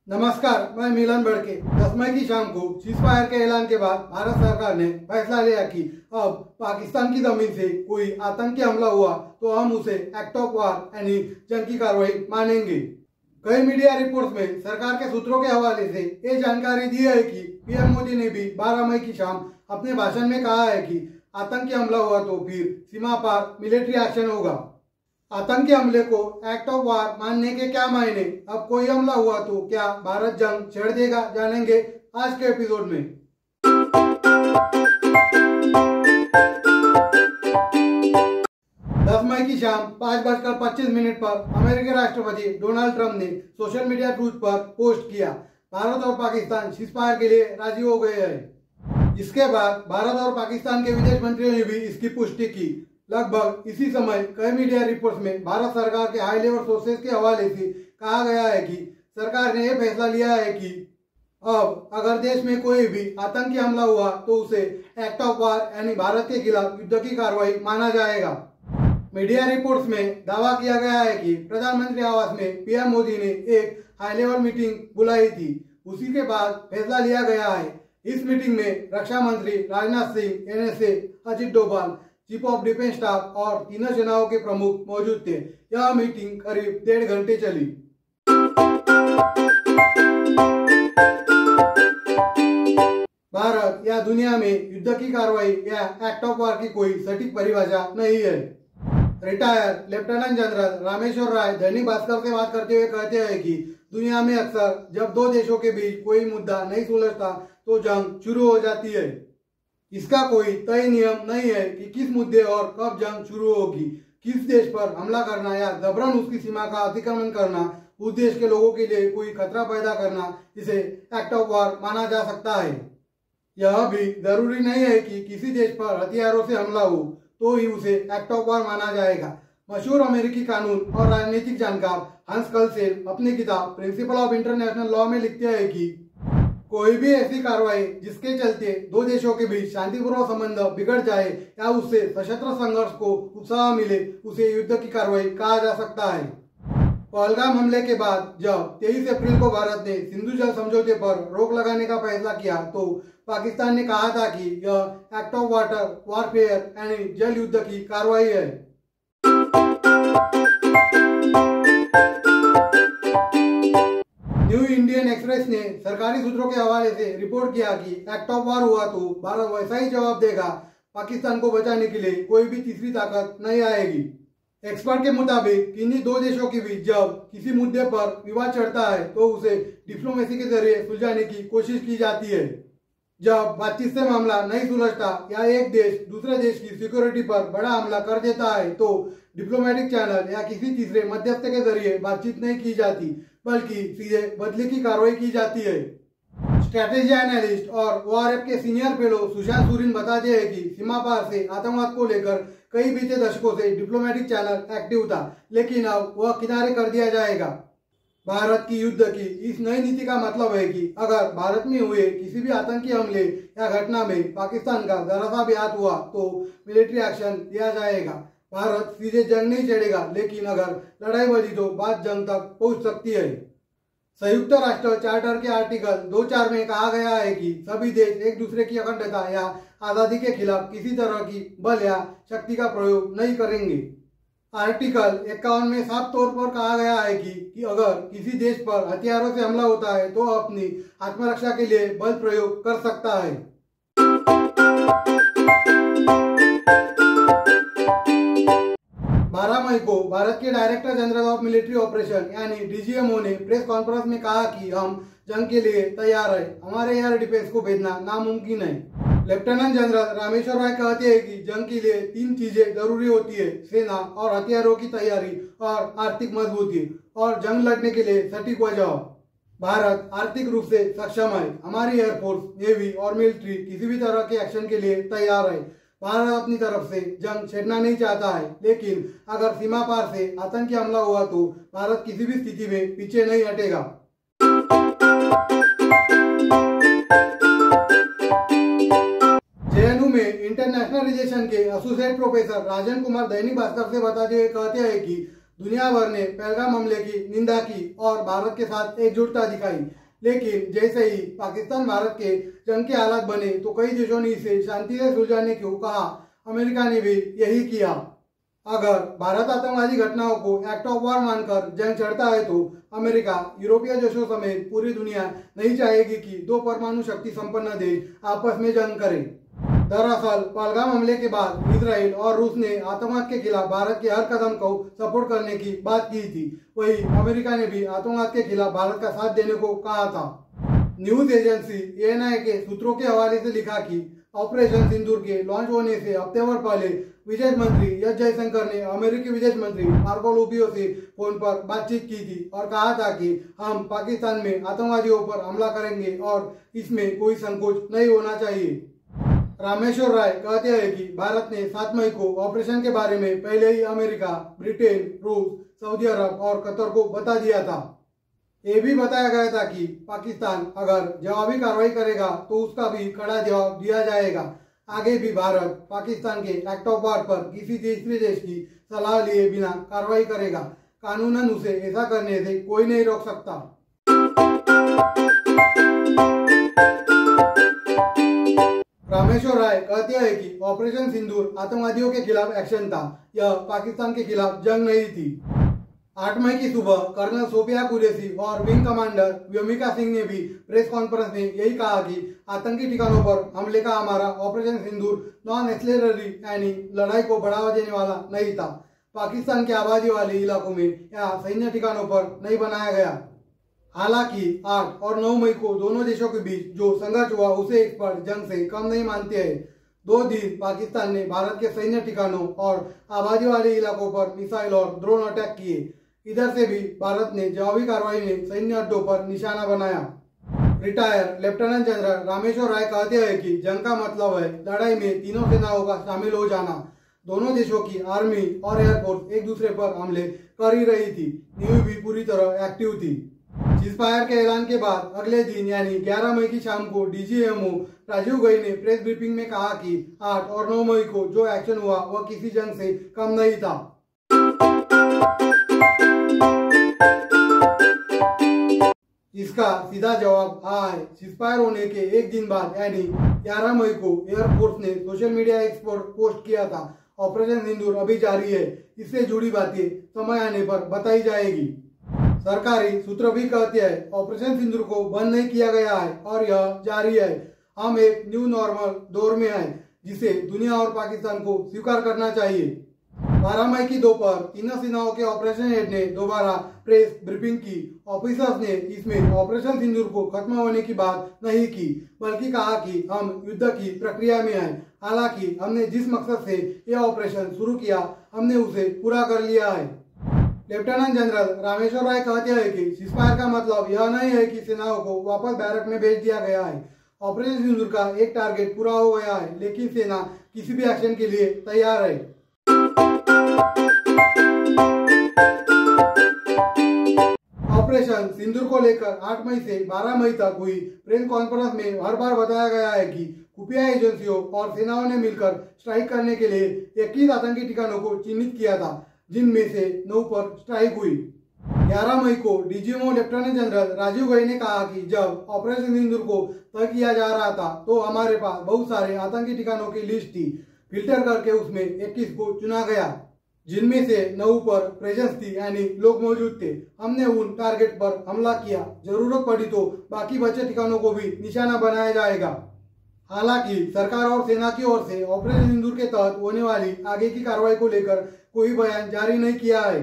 नमस्कार, मैं मिलन बड़के। 10 मई की शाम को सीज़फायर के ऐलान के बाद भारत सरकार ने फैसला लिया कि अब पाकिस्तान की जमीन से कोई आतंकी हमला हुआ तो हम उसे एक्ट ऑफ वार यानी जंग की कार्रवाई मानेंगे। कई मीडिया रिपोर्ट्स में सरकार के सूत्रों के हवाले से ये जानकारी दी है कि पीएम मोदी ने भी 12 मई की शाम अपने भाषण में कहा है कि आतंकी हमला हुआ तो फिर सीमा पार मिलिट्री एक्शन होगा। आतंकी हमले को एक्ट ऑफ वार मानने के क्या मायने, अब कोई हमला हुआ तो क्या भारत जंग छेड़ देगा, जानेंगे आज के एपिसोड में। 10 मई की शाम 5:25 पर अमेरिकी राष्ट्रपति डोनाल्ड ट्रंप ने सोशल मीडिया ट्रूथ पर पोस्ट किया, भारत और पाकिस्तान सीज़फायर के लिए राजी हो गए हैं। इसके बाद भारत और पाकिस्तान के विदेश मंत्रियों ने भी इसकी पुष्टि की। लगभग इसी समय कई मीडिया रिपोर्ट्स में भारत सरकार के हाई लेवल सोर्सेज के हवाले से कहा गया है कि सरकार ने यह फैसला लिया है कि अब अगर देश में कोई भी आतंकी हमला हुआ तो उसे एक्ट ऑफ वार यानी भारत के खिलाफ युद्ध की कार्रवाई माना जाएगा। मीडिया रिपोर्ट्स में दावा किया गया है कि प्रधानमंत्री आवास में पीएम मोदी ने एक हाई लेवल मीटिंग बुलाई थी, उसी के बाद फैसला लिया गया है। इस मीटिंग में रक्षा मंत्री Rajnath Singh, NSA Ajit Doval, chief of defence staff और तीनों सेनाओं के प्रमुख मौजूद थे। यह मीटिंग करीब 1.5 घंटे चली। भारत या दुनिया में युद्ध की कार्रवाई या एक्ट ऑफ वार की कोई सटीक परिभाषा नहीं है। रिटायर लेफ्टिनेंट जनरल रामेश्वर राय दैनिक भास्कर से बात करते हुए कहते हैं कि दुनिया में अक्सर जब दो देशों के बीच कोई मुद्दा नहीं सुलझता तो जंग शुरू हो जाती है। इसका कोई तय नियम नहीं है कि किस मुद्दे और कब जंग शुरू होगी। किस देश पर हमला करना या जबरन उसकी सीमा का अतिक्रमण करना, उस देश के लोगों के लिए कोई खतरा पैदा करना, इसे एक्ट ऑफ वार माना जा सकता है। यह भी जरूरी नहीं है कि किसी देश पर हथियारों से हमला हो तो ही उसे एक्ट ऑफ वार माना जाएगा। मशहूर अमेरिकी कानून और राजनीतिक जानकार हंस कलसेल अपनी किताब प्रिंसिपल ऑफ इंटरनेशनल लॉ में लिखते हैं कि कोई भी ऐसी कार्रवाई जिसके चलते दो देशों के बीच शांतिपूर्वक संबंध बिगड़ जाए या उससे सशस्त्र संघर्ष को उत्साह मिले, उसे युद्ध की कार्रवाई कहा जा सकता है। पहलगाम हमले के बाद जब 23 अप्रैल को भारत ने सिंधु जल समझौते पर रोक लगाने का फैसला किया तो पाकिस्तान ने कहा था कि यह एक्ट ऑफ वाटर वॉरफेयर यानी जल युद्ध की कार्रवाई है। न्यू इंडियन एक्सप्रेस ने सरकारी सूत्रों के हवाले से रिपोर्ट किया कि एक्ट ऑफ वार हुआ तो भारत वैसा ही जवाब देगा। पाकिस्तान को बचाने के लिए कोई भी तीसरी ताकत नहीं आएगी। एक्सपर्ट के मुताबिक किन्हीं दो देशों के बीच जब किसी मुद्दे पर विवाद चढ़ता है तो उसे डिप्लोमेसी के जरिए सुलझाने की कोशिश की जाती है। जब बातचीत से मामला नहीं सुलझता या एक देश दूसरे देश की सिक्योरिटी पर बड़ा हमला कर देता है तो डिप्लोमेटिक चैनल या किसी तीसरे मध्यस्थ के जरिए बातचीत नहीं की जाती, बल्कि सीधे बदले की कार्रवाई की जाती है। स्ट्रैटेजी एनालिस्ट और ओआरएफ के सीनियर फेलो सुशांत सूरिन बताते हैं कि सीमा पार से आतंकवाद को लेकर कई बीते दशकों से डिप्लोमेटिक चैनल एक्टिव था, लेकिन अब वह किनारे कर दिया जाएगा। भारत की युद्ध की इस नई नीति का मतलब है कि अगर भारत में हुए किसी भी आतंकी हमले या घटना में पाकिस्तान का जरा सा भी हाथ हुआ तो मिलिट्री एक्शन लिया जाएगा। भारत सीधे जंग नहीं छेड़ेगा, लेकिन अगर लड़ाई बढ़ी तो बात जंग तक पहुंच सकती है। संयुक्त राष्ट्र चार्टर के आर्टिकल 2.4 में कहा गया है कि सभी देश एक दूसरे की अखंडता या आजादी के खिलाफ किसी तरह की बल या शक्ति का प्रयोग नहीं करेंगे। आर्टिकल 51 में साफ तौर पर कहा गया है कि अगर किसी देश पर हथियारों से हमला होता है तो अपनी आत्मरक्षा के लिए बल प्रयोग कर सकता है। मई को भारत के director general of military operation यानी डीजीएमओ ने प्रेस कॉन्फ्रेंस में कहा कि हम जंग के लिए तैयार है, हमारे एयर डिफेंस को भेजना नामुमकिन है। लेफ्टिनेंट जनरल रामेश्वर राय कहते हैं कि जंग के लिए 3 चीजें जरूरी होती है, सेना और हथियारों की तैयारी और आर्थिक मजबूती और जंग लड़ने के लिए सटीक वजह। भारत आर्थिक रूप से सक्षम है, हमारी एयरफोर्स, नेवी और मिलिट्री किसी भी तरह के एक्शन के लिए तैयार है। भारत अपनी तरफ से जंग छेड़ना नहीं चाहता है, लेकिन अगर सीमा पार से आतंकी हमला हुआ तो भारत किसी भी स्थिति में पीछे नहीं हटेगा। जेएनयू में इंटरनेशनल रिलेशन के एसोसिएट प्रोफेसर राजन कुमार दैनिक भास्कर से बताते हुए कहते हैं कि दुनिया भर ने पहलगाम हमले की निंदा की और भारत के साथ एकजुटता दिखाई। लेकिन जैसे ही पाकिस्तान भारत के जंग के हालात बने तो कई देशों ने इसे शांति से सुलझाने को कहा। अमेरिका ने भी यही किया। अगर भारत आतंकवादी घटनाओं को एक्ट ऑफ वॉर मानकर जंग छेड़ता है तो अमेरिका, यूरोपीय देशों समेत पूरी दुनिया नहीं चाहेगी कि दो परमाणु शक्ति संपन्न देश आपस में जंग करें। दरअसल पहलगाम हमले के बाद इजराइल और रूस ने आतंकवाद के खिलाफ भारत के हर कदम को सपोर्ट करने की बात की थी। वहीं अमेरिका ने भी आतंकवाद के खिलाफ भारत का साथ देने को कहा था। न्यूज एजेंसी ANI के सूत्रों के हवाले से लिखा कि ऑपरेशन सिंदूर के लॉन्च होने से हफ्ते भर पहले विदेश मंत्री एस जयशंकर ने अमेरिकी विदेश मंत्री मार्को रूबियो से फोन पर बातचीत की थी और कहा था कि हम पाकिस्तान में आतंकवादियों पर हमला करेंगे और इसमें कोई संकोच नहीं होना चाहिए। रामेश्वर राय कहते हैं कि भारत ने 7 मई को ऑपरेशन के बारे में पहले ही अमेरिका, ब्रिटेन, रूस, सऊदी अरब और कतर को बता दिया था। ये भी बताया गया था कि पाकिस्तान अगर जवाबी कार्रवाई करेगा तो उसका भी कड़ा जवाब दिया जाएगा। आगे भी भारत पाकिस्तान के एक्ट ऑफ वॉर पर किसी तीसरे देश की सलाह लिए बिना कार्रवाई करेगा। कानूनन उसे ऐसा करने से कोई नहीं रोक सकता। रामेश्वर राय कहते हैं कि ऑपरेशन सिंदूर आतंकवादियों के खिलाफ एक्शन था, यह पाकिस्तान के खिलाफ जंग नहीं थी। 8 मई की सुबह कर्नल सोफिया कुरैशी और विंग कमांडर व्योमिका सिंह ने भी प्रेस कॉन्फ्रेंस में यही कहा कि आतंकी ठिकानों पर हमले का हमारा ऑपरेशन सिंदूर नॉन एक्सलेटरी यानी लड़ाई को बढ़ावा देने वाला नहीं था। पाकिस्तान के आबादी वाले इलाकों में या सैन्य ठिकानों पर नहीं बनाया गया। हालांकि 8 और 9 मई को दोनों देशों के बीच जो संघर्ष हुआ उसे एक्सपर्ट जंग से कम नहीं मानते हैं। 2 दिन पाकिस्तान ने भारत के सैन्य ठिकानों और आबादी वाले इलाकों पर मिसाइल और ड्रोन अटैक किए। इधर से भी भारत ने जवाबी कार्रवाई में सैन्य अड्डों पर निशाना बनाया। रिटायर लेफ्टिनेंट जनरल रामेश्वर राय कहते हैं कि जंग का मतलब है लड़ाई में तीनों सेनाओं का शामिल हो जाना। दोनों देशों की आर्मी और एयरफोर्स एक दूसरे पर हमले कर ही रही थी। नेवी भी पूरी तरह एक्टिव थी। सीजफायर के ऐलान के बाद अगले दिन यानी 11 मई की शाम को DGMO राजीव गई ने प्रेस ब्रीफिंग में कहा कि 8 और 9 मई को जो एक्शन हुआ वह किसी जंग से कम नहीं था। इसका सीधा जवाब हाँ है। सीजफायर होने के एक दिन बाद यानी 11 मई को एयरफोर्स ने सोशल मीडिया पोस्ट किया था, ऑपरेशन सिंदूर अभी जारी है। इससे जुड़ी बातें समय आने पर बताई जाएगी। सरकारी सूत्र भी कहते हैं ऑपरेशन सिंदूर को बंद नहीं किया गया है और यह जारी है। हम एक न्यू नॉर्मल दौर में हैं जिसे दुनिया और पाकिस्तान को स्वीकार करना चाहिए। 12 मई की दोपहर तीनों सेनाओं के ऑपरेशन हेड ने दोबारा प्रेस ब्रीफिंग की। ऑफिसर्स ने इसमें ऑपरेशन सिंदूर को खत्म होने की बात नहीं की, बल्कि कहा कि हम युद्ध की प्रक्रिया में हैं। हालांकि हमने जिस मकसद से यह ऑपरेशन शुरू किया हमने उसे पूरा कर लिया है। लेफ्टिनेंट जनरल रामेश्वर राय कहते हैं कि सीजफायर का मतलब यह नहीं है कि सेनाओं को वापस बैरक में भेज दिया गया है। ऑपरेशन सिंदूर का एक टारगेट पूरा हो गया है, लेकिन सेना किसी भी एक्शन के लिए तैयार है। ऑपरेशन सिंदूर को लेकर 8 मई से 12 मई तक हुई प्रेस कॉन्फ्रेंस में हर बार बताया गया है कि खुफिया एजेंसियों और सेनाओं ने मिलकर स्ट्राइक करने के लिए 21 आतंकी ठिकानों को चिन्हित किया था, जिनमें से 9 पर स्ट्राइक हुई। 11 मई को DGMO लेफ्टिनेंट जनरल राजीव गई ने कहा कि जब ऑपरेशन सिंदूर को तय किया जा रहा था तो हमारे पास बहुत सारे आतंकी ठिकानों की लिस्ट थी। फिल्टर करके उसमें 21 को चुना गया, जिनमें से 9 पर प्रेजेंस थी यानी लोग मौजूद थे। हमने उन टारगेट पर हमला किया। जरूरत पड़ी तो बाकी बचे ठिकानों को भी निशाना बनाया जाएगा। हालांकि सरकार और सेना की ओर से ऑपरेशन सिंदूर के तहत होने वाली आगे की कार्रवाई को लेकर कोई बयान जारी नहीं किया है।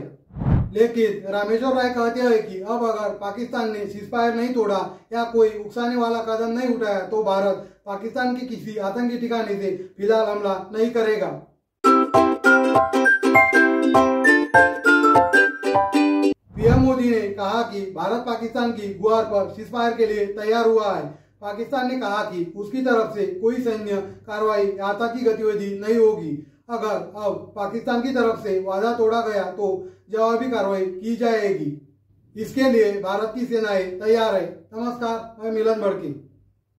लेकिन रामेश्वर राय कहते हैं कि अब अगर पाकिस्तान ने सीजफायर नहीं तोड़ा या कोई उकसाने वाला कदम नहीं उठाया तो भारत पाकिस्तान के किसी आतंकी ठिकाने से फिलहाल हमला नहीं करेगा। पीएम मोदी ने कहा कि भारत पाकिस्तान की गुहार पर सीजफायर के लिए तैयार हुआ है। पाकिस्तान ने कहा कि उसकी तरफ से कोई सैन्य कार्रवाई या आतंकी गतिविधि नहीं होगी। अगर अब पाकिस्तान की तरफ से वादा तोड़ा गया तो जवाबी कार्रवाई की जाएगी। इसके लिए भारत की सेनाएं तैयार है। नमस्कार, मैं मिलन भड़के।